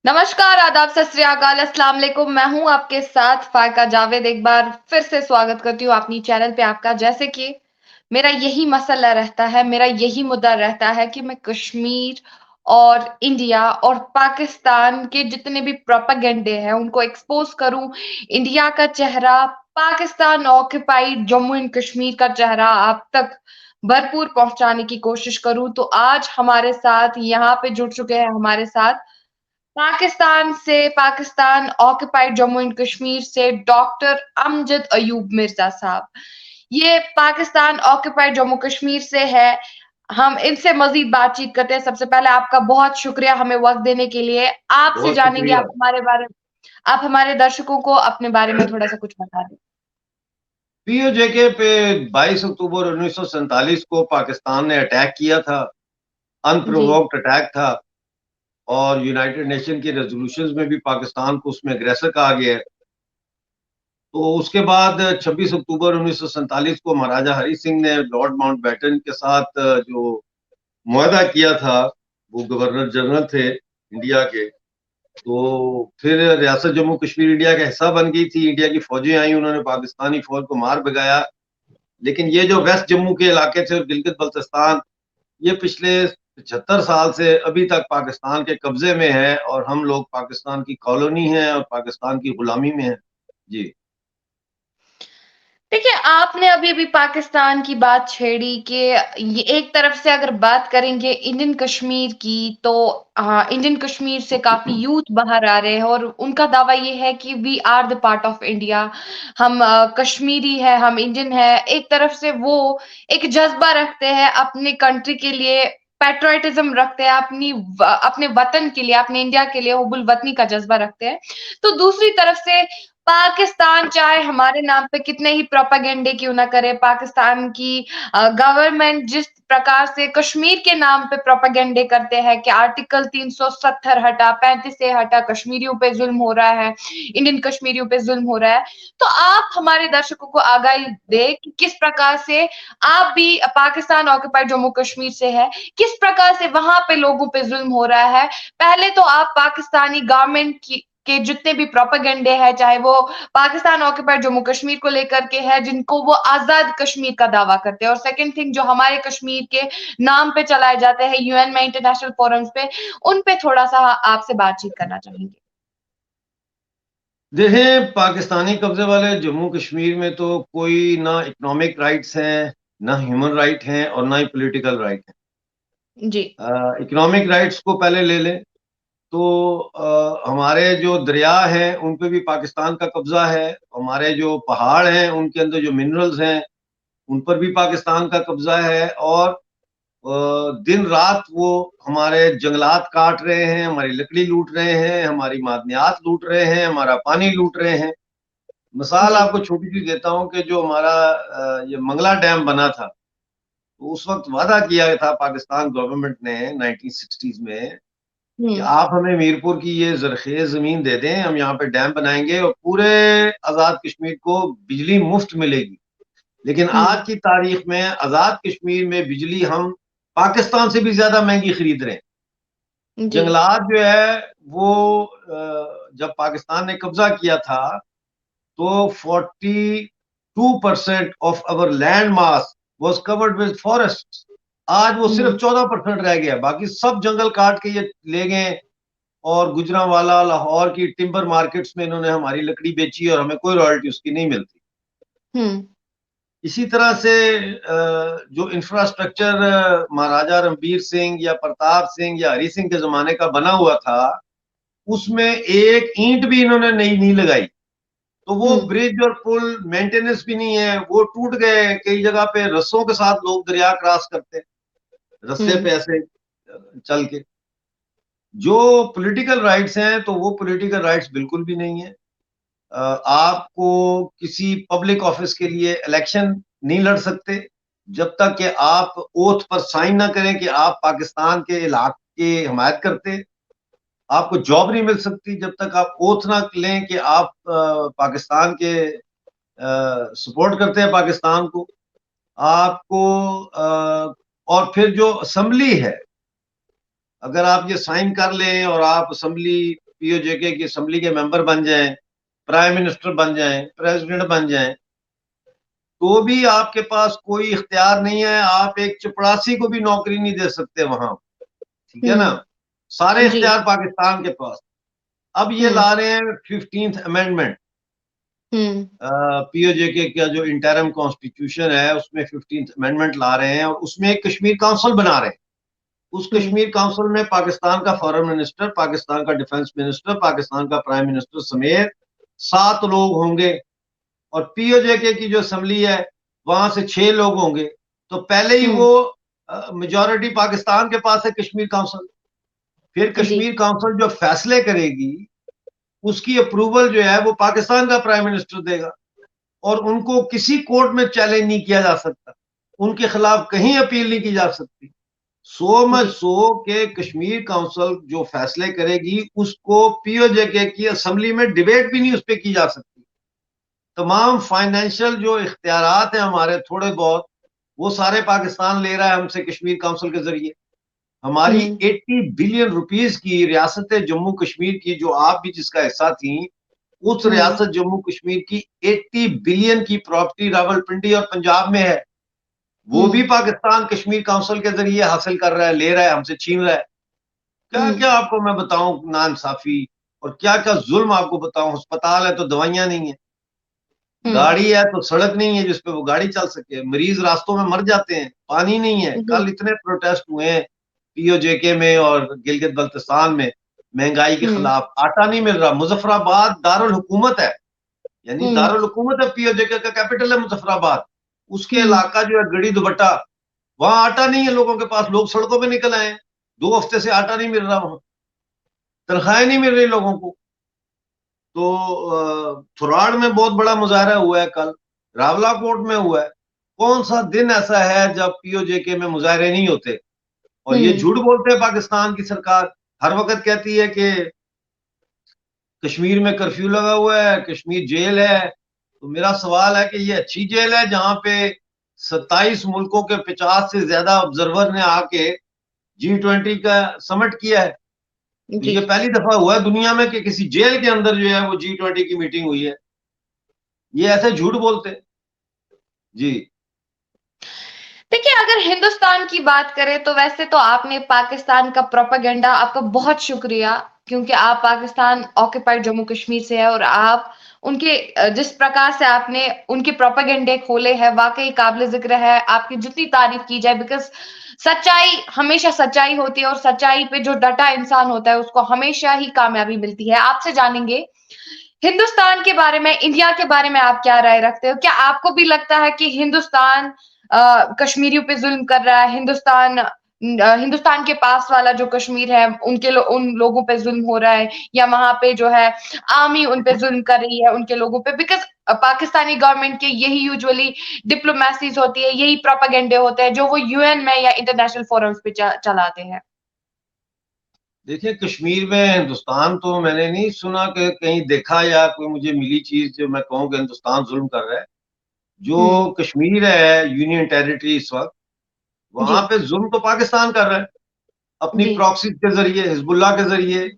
नमस्कार, आदाब, सत श्री अकाल, अस्सलाम वालेकुम। मैं हूँ आपके साथ फ़ायका जावेद। एक बार फिर से स्वागत करती हूँ अपनी चैनल पे आपका। जैसे कि मेरा यही मसला रहता है, मेरा यही मुद्दा रहता है कि मैं कश्मीर और इंडिया और पाकिस्तान के जितने भी प्रोपेगेंडे हैं, उनको एक्सपोज़ करूँ। इंडिया का चेहरा, पाकिस्तान ऑक्युपाइड जम्मू एंड कश्मीर का चेहरा आप तक भरपूर पहुँचाने की कोशिश करूँ। तो आज हमारे साथ यहाँ पे जुड़ चुके हैं हमारे साथ पाकिस्तान ऑक्युपाइड जम्मू एंड कश्मीर से डॉक्टर अमजद अयूब मिर्ज़ा साहब। ये पाकिस्तान ऑक्युपाइड जम्मू कश्मीर से है। हम इनसे मज़ीद बातचीत करते हैं। सबसे पहले आपका बहुत शुक्रिया हमें वक़्त देने के लिए। आपसे बहुत जानेंगे शुक्रिया। आप हमारे दर्शकों को अपने बारे में थोड़ा-सा कुछ बता दें। पीओजेके पे 22 अक्टूबर 1947 को पाकिस्तान ने अटैक किया था। जी, अनप्रोवोक्ड अटैक था और यूनाइटेड नेशन की रेजोल्यूशंस में भी पाकिस्तान को उसमें अग्रेसर कहा गया है। तो उसके बाद 26 अक्टूबर 1947 को महाराजा हरि सिंह ने लॉर्ड माउंटबेटन के साथ जो मुआहदा किया था, वो गवर्नर जनरल थे इंडिया के। तो फिर रियासत जम्मू कश्मीर इंडिया का हिस्सा बन गई थी। इंडिया की फौजें आई, उन्होंने पाकिस्तानी फौज को मार भगाया। लेकिन ये जो वेस्ट जम्मू के इलाके थे और गिलगित बल्तिस्तान, ये पिछले 75 साल से अभी तक पाकिस्तान के कब्जे में है और हम लोग पाकिस्तान की कॉलोनी हैं और पाकिस्तान की गुलामी में हैं। जी। देखिए, आपने अभी-अभी पाकिस्तान की बात छेड़ी कि ये एक तरफ से अगर बात करेंगे इंडियन कश्मीर की तो इंडियन कश्मीर से काफ़ी यूथ बाहर आ रहे हैं और उनका दावा ये है कि we are the part of India. हम कश्मीरी हैं, हम इंडियन हैं। एक तरफ से वो एक जज़्बा रखते हैं अपनी कंट्री के लिए, पैट्रियोटिज़्म रखते हैं, अपने वतन के लिए, अपने इंडिया के लिए हुब्बुल वतनी का जज़्बा रखते हैं। तो दूसरी तरफ से पाकिस्तान चाहे हमारे नाम पे कितने ही प्रोपेगेंडे क्यों ना करे, पाकिस्तान की गवर्नमेंट जिस प्रकार से कश्मीर के नाम पे प्रोपेगेंडे करते हैं कि आर्टिकल 370 हटा, 35 ए हटा, कश्मीरियों पे ज़ुल्म हो रहा है, इंडियन कश्मीरियों पे ज़ुल्म हो रहा है। तो आप हमारे दर्शकों को आगाही दें कि किस प्रकार से आप भी पाकिस्तान ऑक्युपाइड जम्मू कश्मीर से हैं, किस प्रकार से वहाँ पे लोगों पे ज़ुल्म हो रहा है। पहले तो आप पाकिस्तानी गवर्नमेंट की के जितने भी प्रोपेगेंडे हैं, चाहे वो पाकिस्तान ऑक्युपाइड जम्मू कश्मीर को लेकर के है, जिनको वो आज़ाद कश्मीर का दावा करते हैं और सेकंड थिंग जो हमारे कश्मीर के नाम पे चलाए जाते हैं यूएन में, इंटरनेशनल फोरम्स पे, उन पे थोड़ा-सा आपसे बातचीत करना चाहेंगे। देखें, पाकिस्तानी कब्जे वाले जम्मू कश्मीर में तो कोई ना इकोनॉमिक राइट्स हैं, ना ह्यूमन राइट हैं और ना ही पॉलिटिकल राइट हैं। जी। इकोनॉमिक राइट्स को पहले ले लें तो हमारे जो दरिया हैं उन पे भी पाकिस्तान का कब्जा है। हमारे जो पहाड़ हैं उनके अंदर जो मिनरल्स हैं उन पर भी पाकिस्तान का कब्जा है और दिन रात वो हमारे जंगलात काट रहे हैं, हमारी लकड़ी लूट रहे हैं, हमारी मादनियात लूट रहे हैं, हमारा पानी लूट रहे हैं। मिसाल जी। आपको छोटी सी देता हूँ कि जो हमारा ये मंगला डैम बना था, तो उस वक्त वादा किया था पाकिस्तान गवर्नमेंट ने 1960s में कि हुँ, आप हमें मीरपुर की ये ज़रख़ेज़ ज़मीन दे दें, हम यहाँ पे डैम बनाएँगे और पूरे आज़ाद कश्मीर को बिजली मुफ़्त मिलेगी। लेकिन हुँ, आज की तारीख में आज़ाद कश्मीर में बिजली हम पाकिस्तान से भी ज़्यादा महँगी खरीद रहे हैं। जी। जंगलात जो है वो जब पाकिस्तान ने कब्ज़ा किया था तो 42% of our land mass was covered with forest. आज वो हुँ, सिर्फ 14% रह गया, बाकी सब जंगल काट के ये ले गए और गुजरांवाला, लाहौर की टिम्बर मार्केट्स में इन्होंने हमारी लकड़ी बेची और हमें कोई रॉयल्टी उसकी नहीं मिलती। हुँ, इसी तरह से जो इंफ्रास्ट्रक्चर महाराजा रणबीर सिंह या प्रताप सिंह या हरि सिंह के ज़माने का बना हुआ था, उसमें एक ईंट भी इन्होंने नई नहीं लगाई। तो वो हुँ, ब्रिज और पुल मेंटेनेंस भी नहीं है, वो टूट गए। कई जगह पे रस्सों के साथ लोग दरिया क्रॉस करते हैं, हुँ, रस्से पे ऐसे चल के। जो पॉलिटिकल राइट्स हैं, तो वो पॉलिटिकल राइट्स बिल्कुल भी नहीं है। आपको किसी पब्लिक ऑफिस के लिए इलेक्शन नहीं लड़ सकते जब तक कि आप ओथ पर साइन ना करें कि आप पाकिस्तान के इलाके की हिमायत करते। आपको जॉब नहीं मिल सकती जब तक आप ओथ ना लें कि आप पाकिस्तान के सपोर्ट करते हैं पाकिस्तान को। आपको और फिर जो असेंबली है, अगर आप ये साइन कर लें और आप असेंबली पीओजेके की असेंबली के मेंबर बन जाएं, प्राइम मिनिस्टर बन जाएं, प्रेसिडेंट बन जाएं, तो भी आपके पास कोई इख्तियार नहीं है, आप एक चपरासी को भी नौकरी नहीं दे सकते वहां, ठीक है ना। सारे जी। इख्तियार पाकिस्तान के पास। अब ये ला रहे हैं 15th अमेंडमेंट, पीओजेके का जो इंटरम कॉन्स्टिट्यूशन है उसमें 15th अमेंडमेंट ला रहे हैं, और उसमें एक कश्मीर काउंसिल बना रहे हैं। उस कश्मीर काउंसिल में पाकिस्तान का फॉरेन मिनिस्टर, पाकिस्तान का डिफेंस मिनिस्टर, पाकिस्तान का प्राइम मिनिस्टर समेत 7 लोग होंगे, और पीओजेके की जो असेंबली है वहां से 6 लोग होंगे। तो पहले ही वो मेजोरिटी पाकिस्तान के पास है कश्मीर काउंसिल। फिर जी। कश्मीर काउंसिल जो फैसले करेगी उसकी अप्रूवल जो है वो पाकिस्तान का प्राइम मिनिस्टर देगा, और उनको किसी कोर्ट में चैलेंज नहीं किया जा सकता, उनके खिलाफ कहीं अपील नहीं की जा सकती। सो मच जी। सो के कश्मीर काउंसिल जो फैसले करेगी उसको पीओजेके की असेंबली में डिबेट भी नहीं उस पर की जा सकती। तमाम फाइनेंशियल जो इख्तियारात हैं हमारे थोड़े बहुत, वो सारे पाकिस्तान ले रहा है हमसे कश्मीर काउंसिल के जरिए। हमारी 80 बिलियन रुपीस की रियासत जम्मू कश्मीर की, जो आप भी जिसका हिस्सा थी, उस रियासत जम्मू कश्मीर की 80 बिलियन की प्रॉपर्टी रावलपिंडी और पंजाब में है। वो भी पाकिस्तान कश्मीर काउंसिल के जरिए हासिल कर रहा है, ले रहा है, हमसे छीन रहा है। क्या क्या आपको मैं बताऊं नाइंसाफी, और क्या क्या जुल्म आपको बताऊं। अस्पताल है तो दवाइयां नहीं है, गाड़ी है तो सड़क नहीं है जिसपे वो गाड़ी चल सके, मरीज रास्तों में मर जाते हैं, पानी नहीं है। कल इतने प्रोटेस्ट हुए हैं पीओजेके में और गिलगित बल्तिस्तान में महंगाई के खिलाफ, आटा नहीं मिल रहा। मुजफ्फराबाद दारुल हुकूमत है, यानी दारुल हुकूमत है, पीओजेके का कैपिटल है मुजफ्फराबाद। उसके इलाका जो है गड़ी दुबट्टा, वहां आटा नहीं है लोगों के पास, लोग सड़कों पे निकल आए हैं। 2 हफ्ते से आटा नहीं मिल रहा वहां, तनख्वाहें नहीं मिल रही लोगों को। तो थुराड़ में बहुत बड़ा मुजाहरा हुआ है कल, रावलाकोट में हुआ है। कौन सा दिन ऐसा है जब पीओजेके में मुजाहरे नहीं होते। और ये झूठ बोलते हैं पाकिस्तान की सरकार, हर वक्त कहती है कि कश्मीर में कर्फ्यू लगा हुआ है, कश्मीर जेल है। तो मेरा सवाल है कि ये अच्छी जेल है जहां पे 27 मुल्कों के 50 से ज्यादा ऑब्जर्वर ने आके G20 का समिट किया है। तो जी। ये पहली दफा हुआ है दुनिया में कि किसी जेल के अंदर जो है वो G20 की मीटिंग हुई है। ये ऐसे झूठ बोलते हैं जी। देखिए, अगर हिंदुस्तान की बात करें तो वैसे तो आपने पाकिस्तान का प्रोपेगेंडा, आपका बहुत शुक्रिया, क्योंकि आप पाकिस्तान ऑक्युपाइड जम्मू कश्मीर से है और आप उनके जिस प्रकार से आपने उनके प्रोपेगेंडे खोले हैं, वाक़ई काबिल ज़िक्र है। आपकी जितनी तारीफ़ की जाए, बिकॉज़ सच्चाई हमेशा सच्चाई होती है और सच्चाई पे जो डटा इंसान होता है, उसको हमेशा ही कामयाबी मिलती है। आपसे जानेंगे, हिंदुस्तान के बारे में, इंडिया के बारे में आप क्या राय रखते हो? क्या आपको भी लगता है कि हिंदुस्तान कश्मीरियों पे ज़ुल्म कर रहा है? हिंदुस्तान के पास वाला जो कश्मीर है, उन लोगों पे ज़ुल्म हो रहा है, या वहाँ पे जो है आर्मी उन पे ज़ुल्म कर रही है उनके लोगों पे? बिकॉज़ पाकिस्तानी गवर्नमेंट के यही यूजुअली डिप्लोमेसीज़ होती है, यही प्रोपेगेंडे होते हैं जो वो यूएन में या इंटरनेशनल फोरम्स पे चलाते हैं। देखिए, कश्मीर में हिंदुस्तान तो मैंने नहीं सुना कि कहीं देखा या कोई मुझे मिली चीज जो मैं कहूँ कि हिंदुस्तान जुल्म कर रहा है। जो कश्मीर है यूनियन टेरिटरी इस वक्त, जी। वहां पे जुल्म तो पाकिस्तान कर रहा है अपनी जी। प्रॉक्सी के जरिए, हिजबुल्लाह के जरिए,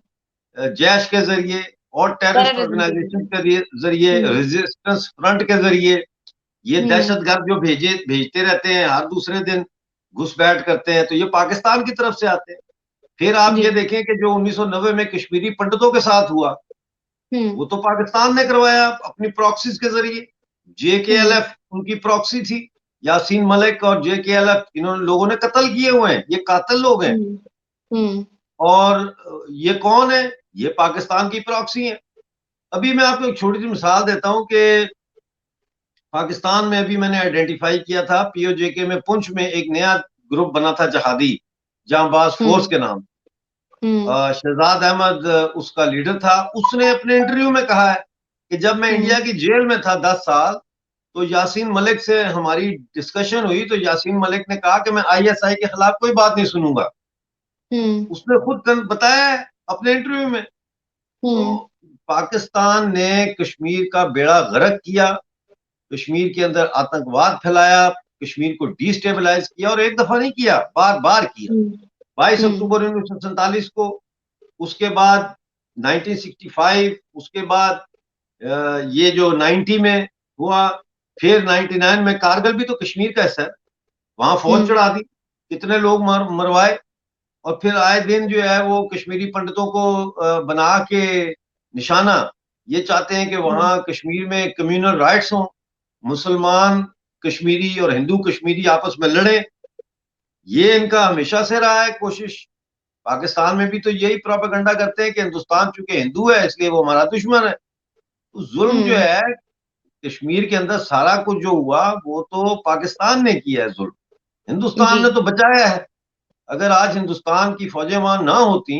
जैश के जरिए, और टेररिस्ट टेररिज़्म के ऑर्गेनाइजेशन ज़रिए। के जरिए, हुँ। रेजिस्टेंस फ्रंट के जरिए। ये हुँ। दहशतगर्द जो भेजते रहते हैं, हर दूसरे दिन घुसपैठ करते हैं, तो ये पाकिस्तान की तरफ से आते हैं। फिर आप जी। ये देखें कि जो 1990 में कश्मीरी पंडितों के साथ हुआ, हुँ। वो तो पाकिस्तान ने करवाया अपनी प्रॉक्सीज के जरिए। हुँ। जेकेएलएफ उनकी प्रॉक्सी थी, यासीन मलिक और जेकेएलएफ, इन्होंने लोगों ने कत्ल किए हुए हैं, ये कातिल लोग हैं। हुँ। हुँ। और ये कौन है? ये पाकिस्तान की प्रॉक्सी है। अभी मैं आपको एक छोटी सी मिसाल देता हूं कि पाकिस्तान में अभी मैंने आइडेंटिफाई किया था, पीओजेके में पुंछ में एक नया ग्रुप बना था जहादी, जांबाज फोर्स हुँ। के नाम। हुँ। शहजाद अहमद उसका लीडर था। उसने अपने इंटरव्यू में कहा है कि जब मैं इंडिया हुँ। की जेल में था 10 साल, तो यासीन मलिक से हमारी डिस्कशन हुई, तो यासीन मलिक ने कहा कि मैं आईएसआई के खिलाफ कोई बात नहीं सुनूंगा। हुँ। उसने खुद बताया है अपने इंटरव्यू में। तो हुँ। पाकिस्तान ने कश्मीर का बेड़ा गर्क किया, कश्मीर के अंदर आतंकवाद फैलाया, कश्मीर को डिस्टेबलाइज किया, और एक दफा नहीं किया, बार बार किया। हुँ। 22 हुँ। अक्टूबर 1947 को, उसके बाद 1965, उसके बाद ये जो 90 में हुआ, फिर 99 में कारगिल भी तो कश्मीर का हिस्सा है, वहां फौज चढ़ा दी, कितने लोग मरवाए। और फिर आए दिन जो है वो कश्मीरी पंडितों को बना के निशाना, ये चाहते हैं कि वहां कश्मीर में कम्युनल राइट्स हों, मुसलमान कश्मीरी और हिंदू कश्मीरी आपस में लड़े। ये इनका हमेशा से रहा है कोशिश। पाकिस्तान में भी तो यही प्रोपेगेंडा करते हैं कि हिंदुस्तान चूंकि हिंदू है इसलिए वो हमारा दुश्मन है। तो जुल्म जो है कश्मीर के अंदर सारा कुछ जो हुआ वो तो पाकिस्तान ने किया है जुल्म, हिंदुस्तान ने तो बचाया है। अगर आज हिंदुस्तान की फौजें वहां ना होती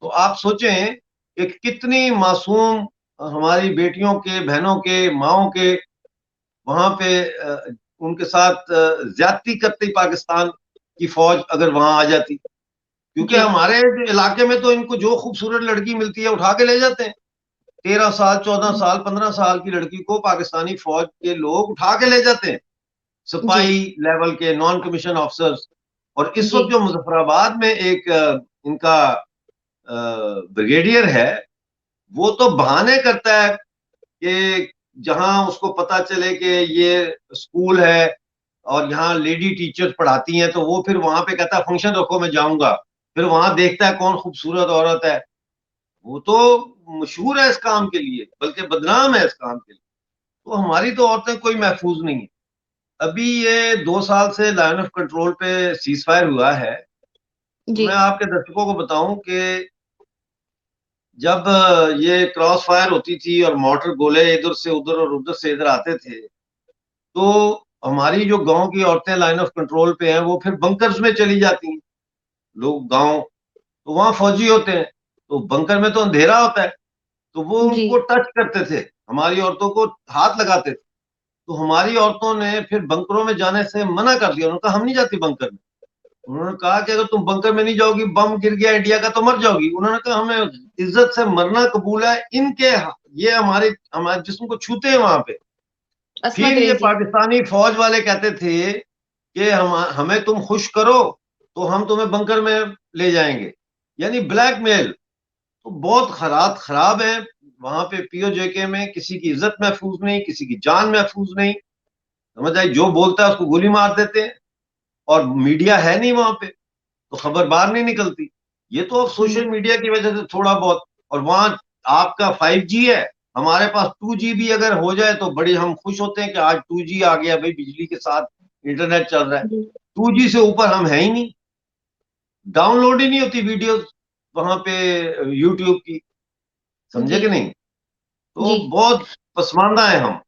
तो आप सोचें कि कितनी मासूम हमारी बेटियों के, बहनों के, माओ के वहां पे उनके साथ ज्यादती करती पाकिस्तान की फौज अगर वहां आ जाती। क्योंकि हमारे इलाके में तो इनको जो खूबसूरत लड़की मिलती है उठा के ले जाते हैं। 13 साल, 14 साल, 15 साल की लड़की को पाकिस्तानी फौज के लोग उठा के ले जाते हैं, सिपाही लेवल के नॉन कमीशन ऑफिसर्स। और इस वक्त जो मुजफ्फराबाद में एक इनका ब्रिगेडियर है, वो तो बहाने करता है कि जहां उसको पता चले कि ये स्कूल है और यहाँ लेडी टीचर्स पढ़ाती हैं, तो वो फिर वहां पे कहता है फंक्शन रखो मैं जाऊंगा। फिर वहां देखता है कौन खूबसूरत औरत है। वो तो मशहूर है इस काम के लिए, बल्कि बदनाम है इस काम के लिए। तो हमारी तो औरतें कोई महफूज नहीं है। अभी ये 2 साल से लाइन ऑफ कंट्रोल पे सीज फायर हुआ है। तो मैं आपके दर्शकों को बताऊं कि जब ये क्रॉस फायर होती थी और मोटर गोले इधर से उधर और उधर से इधर आते थे, तो हमारी जो गांव की औरतें लाइन ऑफ कंट्रोल पे हैं वो फिर बंकर्स में चली जाती हैं। लोग गांव, तो वहां फौजी होते हैं, तो बंकर में तो अंधेरा होता है, तो वो उनको टच करते थे, हमारी औरतों को हाथ लगाते थे। तो हमारी औरतों ने फिर बंकरों में जाने से मना कर दिया। उन्होंने कहा हम नहीं जाती बंकर में। उन्होंने कहा कि अगर तुम बंकर में नहीं जाओगी, बम गिर गया इंडिया का तो मर जाओगी। उन्होंने कहा हमें इज्जत से मरना कबूल है। इनके ये हमारे हमारे जिस्म को छूते हैं वहां पे। फिर ये पाकिस्तानी फौज वाले कहते थे कि हमें तुम खुश करो तो हम तुम्हें बंकर में ले जाएंगे, यानी ब्लैकमेल। तो बहुत खराब है वहां पे। पीओजेके में किसी की इज्जत महफूज नहीं, किसी की जान महफूज नहीं, समझ आई। जो बोलता है उसको गोली मार देते हैं, और मीडिया है नहीं वहां पे, तो खबर बाहर नहीं निकलती। ये तो अब सोशल मीडिया की वजह से थोड़ा बहुत। और वहां आपका 5G है, हमारे पास 2G भी अगर हो जाए तो बड़ी हम खुश होते हैं कि आज 2G आ गया भाई, बिजली के साथ इंटरनेट चल रहा है। 2G से ऊपर हम है ही नहीं, डाउनलोड ही नहीं होती वीडियो वहां पे यूट्यूब की, समझे कि नहीं। तो बहुत पसमानदा है हम।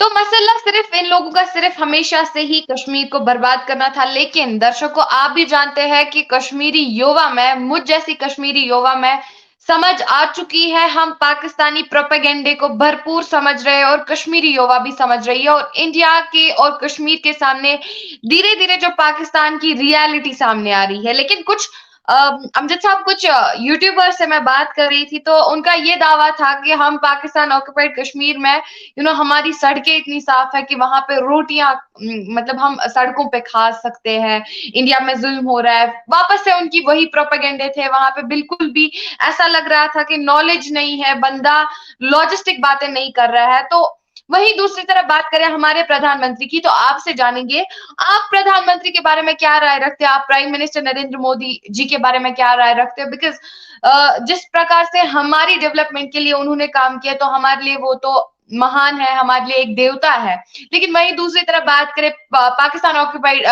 तो मसला सिर्फ इन लोगों का सिर्फ हमेशा से ही कश्मीर को बर्बाद करना था, लेकिन दर्शकों आप भी जानते हैं कि कश्मीरी युवा में, मुझ जैसी कश्मीरी युवा में समझ आ चुकी है। हम पाकिस्तानी प्रोपेगेंडे को भरपूर समझ रहे हैं और कश्मीरी युवा भी समझ रही है, और इंडिया के और कश्मीर के सामने धीरे धीरे जो पाकिस्तान की रियलिटी सामने आ रही है। लेकिन कुछ अमजद साहब, कुछ यूट्यूबर से मैं बात कर रही थी तो उनका ये दावा था कि हम पाकिस्तान ऑक्युपाइड कश्मीर में हमारी सड़कें इतनी साफ है कि वहां पे रोटियां, मतलब हम सड़कों पे खा सकते हैं। इंडिया में जुल्म हो रहा है। वापस से उनकी वही प्रोपेगेंडे थे। वहां पे बिल्कुल भी ऐसा लग रहा था कि नॉलेज नहीं है, बंदा लॉजिस्टिक बातें नहीं कर रहा है। तो वही दूसरी तरफ बात करें हमारे प्रधानमंत्री की, तो आपसे जानेंगे आप प्रधानमंत्री के बारे में क्या राय रखते हैं, आप प्राइम मिनिस्टर नरेंद्र मोदी जी के बारे में क्या राय रखते हैं। बिकॉज जिस प्रकार से हमारी डेवलपमेंट के लिए उन्होंने काम किया, तो हमारे लिए वो तो महान है, हमारे लिए एक देवता है। लेकिन वहीं दूसरी तरफ बात करें पाकिस्तान ऑक्युपाइड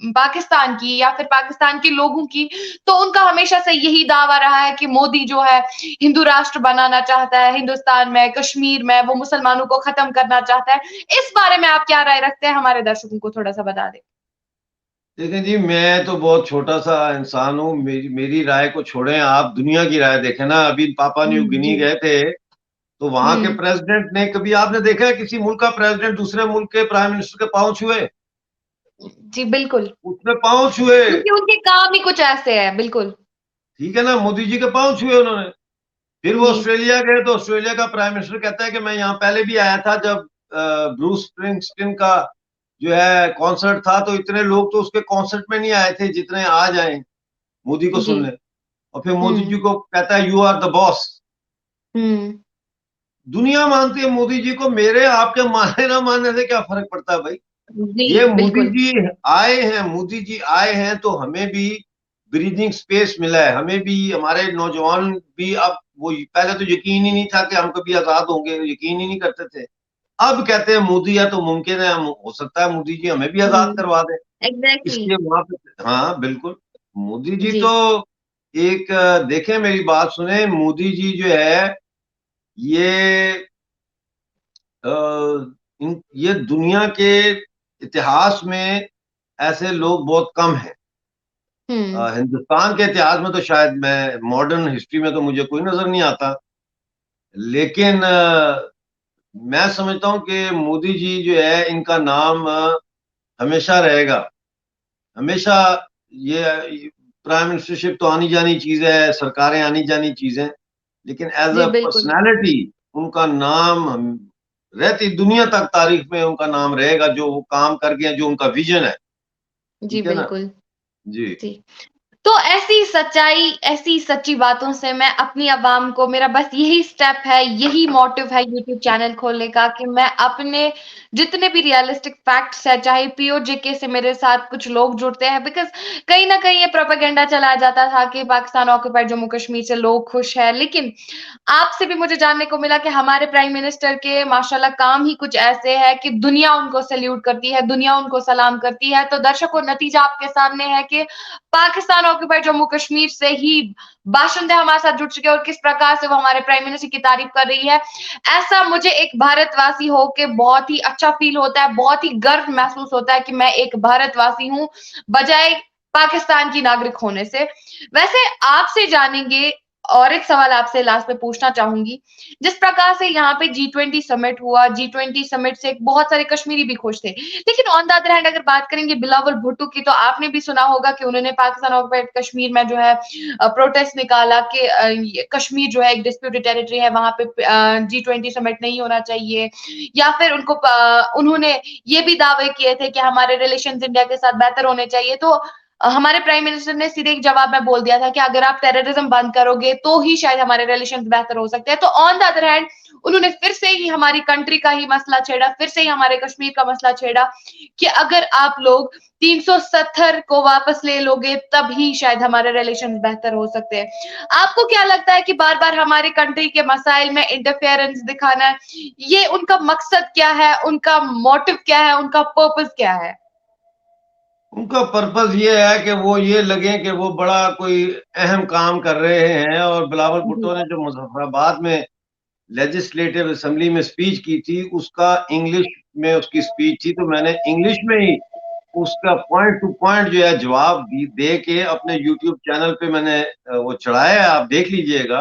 पाकिस्तान की या फिर पाकिस्तान के लोगों की, तो उनका हमेशा से यही दावा रहा है कि मोदी जो है हिंदू राष्ट्र बनाना चाहता है हिंदुस्तान में, कश्मीर में वो मुसलमानों को खत्म करना चाहता है। इस बारे में आप क्या राय रखते हैं, हमारे दर्शकों को थोड़ा सा बता दें। देखें जी, मैं तो बहुत छोटा सा इंसान हूँ। मेरी राय को छोड़ें, आप दुनिया की राय देखें ना। अभी पापा न्यू गिनी गए थे, तो वहां के प्रेसिडेंट ने, कभी आपने देखा है किसी मुल्क का प्रेसिडेंट दूसरे मुल्क के प्राइम मिनिस्टर के पांव छुए? जी बिल्कुल, उसने पांव छुए। क्योंकि उनके काम ही कुछ ऐसे है। बिल्कुल ठीक है ना, मोदी जी के पांव छुए उन्होंने। फिर वो जी ऑस्ट्रेलिया गए, तो ऑस्ट्रेलिया का प्राइम मिनिस्टर कहता है कि मैं यहाँ पहले भी आया था जब ब्रूस स्प्रिंगस्टीन का जो है कॉन्सर्ट था, तो इतने लोग तो उसके कॉन्सर्ट में नहीं आए थे जितने आज आए मोदी को जी सुनने। और फिर मोदी जी को कहता है यू आर द बॉस। दुनिया मानती है मोदी जी को, मेरे आपके मानने ना मानने से क्या फर्क पड़ता है भाई। जी ये मोदी बिल्कुल। जी आए हैं, मोदी जी आए हैं तो हमें भी ब्रीदिंग स्पेस मिला है, हमें भी, हमारे नौजवान भी अब, वो पहले तो यकीन ही नहीं था कि हम कभी आजाद होंगे, यकीन ही नहीं करते थे। अब कहते हैं मोदी है तो मुमकिन है, हो सकता है मोदी जी हमें भी आजाद करवा दें। एग्जैक्टली। इसलिए वहां पे, हाँ बिल्कुल, मोदी जी जी तो एक, देखें मेरी बात सुने, मोदी जी जो है ये ये दुनिया के इतिहास में ऐसे लोग बहुत कम हैं। हिंदुस्तान के इतिहास में तो शायद, मैं मॉडर्न हिस्ट्री में तो मुझे कोई नजर नहीं आता, लेकिन मैं समझता हूँ कि मोदी जी जो है, इनका नाम हमेशा रहेगा, हमेशा। ये प्राइम मिनिस्टरशिप तो आनी जानी चीज है, सरकारें आनी जानी चीजें, लेकिन एज जी अ बिल्कुल। पर्सनैलिटी उनका नाम रहती दुनिया तक तारीख में उनका नाम रहेगा, जो वो काम कर गए, जो उनका विजन है। जी ठीक है ना? बिल्कुल। जी। जी। तो ऐसी सच्चाई, ऐसी सच्ची बातों से मैं अपनी आवाम को, मेरा बस यही स्टेप है, यही मोटिव है यूट्यूब चैनल खोलने का कि मैं अपने जितने भी रियलिस्टिक फैक्ट्स है, चाहे पीओजेके से मेरे साथ कुछ लोग जुड़ते हैं, बिकॉज़ कहीं न कहीं ये प्रोपेगेंडा चलाया जाता था कि पाकिस्तान ऑक्यूपाइड जम्मू कश्मीर से लोग खुश हैं। लेकिन आपसे भी मुझे जानने को मिला कि हमारे प्राइम मिनिस्टर के माशाल्लाह काम ही कुछ ऐसे हैं कि दुनिया उनको सैल्यूट करती है, दुनिया उनको सलाम करती है। तो दर्शकों, नतीजा आपके सामने है कि पाकिस्तान ऑक्यूपाइड जम्मू कश्मीर से ही बाशिंदे हमारे साथ जुड़ चुके हैं और किस प्रकार से वो हमारे प्राइम मिनिस्टर की तारीफ कर रही है। ऐसा मुझे एक भारतवासी होके बहुत ही अच्छा फील होता है, बहुत ही गर्व महसूस होता है कि मैं एक भारतवासी हूँ, बजाय पाकिस्तान की नागरिक होने से। वैसे आपसे जानेंगे, और एक सवाल आपसे लास्ट में पूछना चाहूंगी। जिस प्रकार से यहाँ पे G20 समिट हुआ, G20 समिट से बहुत सारे कश्मीरी भी खुश थे, लेकिन ऑन द अदर हैंड अगर बात करेंगे बिलावल भुट्टो की, तो आपने भी सुना होगा कि उन्होंने पाकिस्तान ऑक्युपाइड कश्मीर में जो है प्रोटेस्ट निकाला कि कश्मीर जो है एक डिस्प्यूटेड टेरिटरी है, वहां पे G20 समिट नहीं होना चाहिए। या फिर उन्होंने ये भी दावे किए थे कि हमारे रिलेशन इंडिया के साथ बेहतर होने चाहिए। तो हमारे प्राइम मिनिस्टर ने सीधे एक जवाब में बोल दिया था कि अगर आप टेररिज्म बंद करोगे तो ही शायद हमारे रिलेशन बेहतर हो सकते हैं। तो ऑन द अदर हैंड उन्होंने फिर से ही हमारी कंट्री का ही मसला छेड़ा, फिर से ही हमारे कश्मीर का मसला छेड़ा कि अगर आप लोग 370 को वापस ले लोगे तब ही शायद हमारे रिलेशन बेहतर हो सकते हैं। आपको क्या लगता है कि बार-बार हमारे कंट्री के मसाइल में इंटरफेरेंस दिखाना है, ये उनका मकसद क्या है, उनका मोटिव क्या है, उनका पर्पस क्या है? उनका पर्पस ये है कि वो ये लगे कि वो बड़ा कोई अहम काम कर रहे हैं। और बिलावल जी। भुट्टो ने जो मुजफ्फराबाद में लेजिस्लेटिव असेंबली में स्पीच की थी, उसका इंग्लिश में उसकी स्पीच थी, तो मैंने इंग्लिश में ही उसका पॉइंट टू पॉइंट जो है जवाब दे के अपने यूट्यूब चैनल पे मैंने वो चढ़ाया है, आप देख लीजिएगा।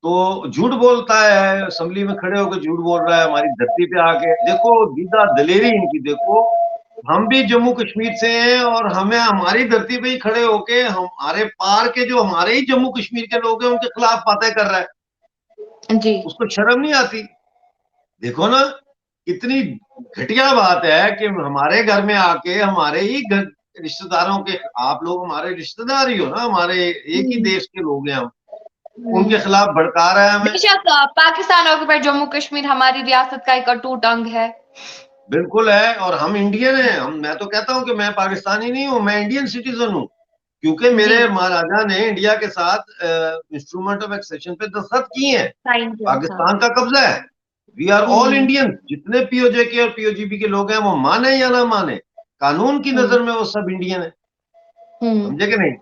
तो झूठ बोलता है, असेंबली में खड़े होकर झूठ बोल रहा है, हमारी धरती पे आके देखो, दीदा दलेरी इनकी देखो। हम भी जम्मू कश्मीर से हैं और हमें हमारी धरती पे ही खड़े होके हमारे पार के जो हमारे ही जम्मू कश्मीर के लोग हैं उनके खिलाफ बातें कर रहा है। जी। उसको शर्म नहीं आती? देखो ना, इतनी घटिया बात है कि हमारे घर में आके हमारे ही घर रिश्तेदारों के, आप लोग हमारे रिश्तेदार ही हो ना, हमारे एक ही हुँ, देश के लोग हैं हम, हुँ। उनके खिलाफ भड़का रहा है हमें। बेशक पाकिस्तान ऑक्युपाइड जम्मू कश्मीर हमारी रियासत का एक अटूट अंग है। बिल्कुल है, और हम इंडियन हैं, हम, मैं तो कहता हूं कि मैं पाकिस्तानी नहीं हूं, मैं इंडियन सिटीजन हूं, क्योंकि जी, मेरे महाराजा ने इंडिया के साथ इंस्ट्रूमेंट ऑफ एक्सेशन पे दस्तखत किए हैं। साइन किया था। पाकिस्तान का कब्जा है। We are all um, Indian, जितने पीओजे और पीओजीबी के लोग हैं, वो माने या ना माने, कानून की हुँ, नजर में वो सब इंडियन है। हुँ, समझे कि नहीं?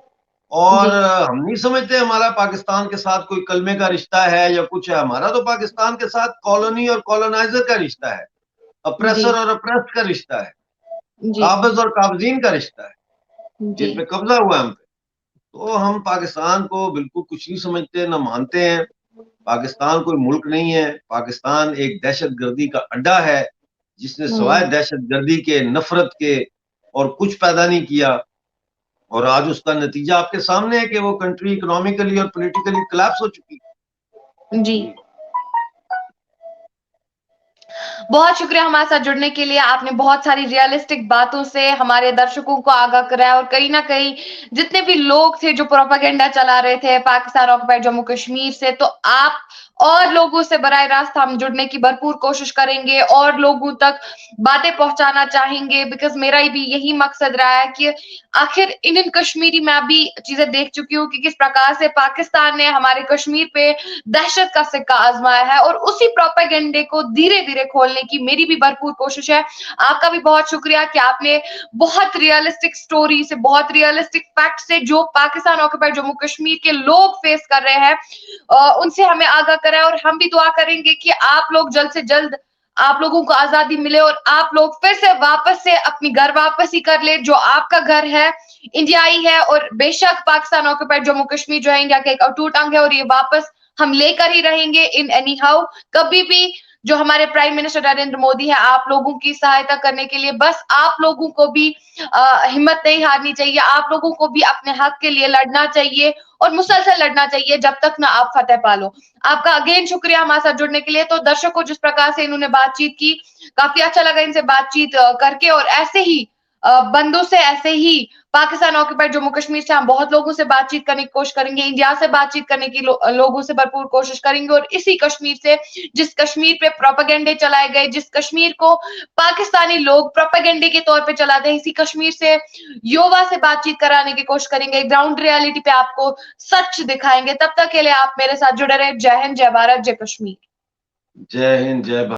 और जी, हम नहीं समझते हमारा पाकिस्तान के साथ कोई कलमे का रिश्ता है या कुछ है। हमारा तो पाकिस्तान के साथ कॉलोनी और कॉलोनाइजर का रिश्ता है, जी, अप्रेसर और अप्रेस्ड का रिश्ता है, जी, काबिज और काबजीन का रिश्ता है, जी, जिन पे कब्जा हुआ है हम पे। तो हम पाकिस्तान को बिल्कुल कुछ नहीं समझते, ना मानते हैं। पाकिस्तान कोई मुल्क नहीं है, पाकिस्तान एक दहशतगर्दी का अड्डा है, जिसने हुँ। सवाए दहशतगर्दी के, नफरत के और कुछ पैदा नहीं किया। और आज उसका नतीजा आपके सामने है कि वो कंट्री इकोनॉमिकली और पॉलिटिकली कोलैप्स हो चुकी जी। है। जी। बहुत शुक्रिया हमारे साथ जुड़ने के लिए। आपने बहुत सारी रियलिस्टिक बातों से हमारे दर्शकों को आगाह कराया और कहीं न कहीं जितने भी लोग थे जो प्रोपेगेंडा चला रहे थे पाकिस्तान ऑक्युपाइड जम्मू कश्मीर से, तो आप और लोगों से बराह रास्त हम जुड़ने की भरपूर कोशिश करेंगे और लोगों तक बातें पहुँचाना चाहेंगे, बिकॉज़ मेरा भी यही मकसद रहा है कि आखिर इंडियन कश्मीरी मैं भी चीज़ें देख चुकी हूँ कि किस प्रकार से पाकिस्तान ने हमारे कश्मीर पे दहशत का सिक्का आज़माया है और उसी प्रोपेगेंडे को धीरे-धीरे खोलने की मेरी भी भरपूर कोशिश है। आपका भी बहुत शुक्रिया कि आपने बहुत रियलिस्टिक स्टोरी से, बहुत रियलिस्टिक फैक्ट से जो पाकिस्तान ऑक्युपाइड जम्मू कश्मीर के लोग फेस कर रहे हैं उनसे हमें आगाह कराया और हम भी दुआ करेंगे कि आप लोग जल्द से जल्द आप लोगों को आज़ादी मिले और आप लोग फिर से वापस से अपनी घर वापसी कर ले, जो आपका घर है, इंडियाई है और बेशक पाकिस्तान ऑक्युपाइड जम्मू कश्मीर जो है इंडिया का एक अटूट अंग है और ये वापस हम लेकर ही रहेंगे इन एनी हाउ। कभी भी जो हमारे प्राइम मिनिस्टर नरेंद्र मोदी है आप लोगों की सहायता करने के लिए, बस आप लोगों को भी हिम्मत नहीं हारनी चाहिए, आप लोगों को भी अपने हक के लिए लड़ना चाहिए और मुसलसल लड़ना चाहिए जब तक ना आप फतेह पालो। आपका अगेन शुक्रिया हमारे साथ जुड़ने के लिए। तो दर्शकों जिस प्रकार से इन्होंने बातचीत की, काफ़ी अच्छा लगा इनसे बातचीत करके और ऐसे ही बंदों से ऐसे ही पाकिस्तान ऑक्युपाइड जम्मू कश्मीर से हम बहुत लोगों से बातचीत करने की कोशिश करेंगे, इंडिया से बातचीत करने की लोगों से भरपूर कोशिश करेंगे और इसी कश्मीर से जिस कश्मीर पे प्रोपेगेंडे चलाए गए, जिस कश्मीर को पाकिस्तानी लोग प्रोपेगेंडे के तौर पे चलाते हैं, इसी कश्मीर से युवा से बातचीत कराने की कोशिश करेंगे, ग्राउंड रियलिटी पे आपको सच दिखाएँगे। तब तक के लिए आप मेरे साथ जुड़े रहें। जय हिंद, जय भारत, जय कश्मीर। जय हिंद, जय भारत।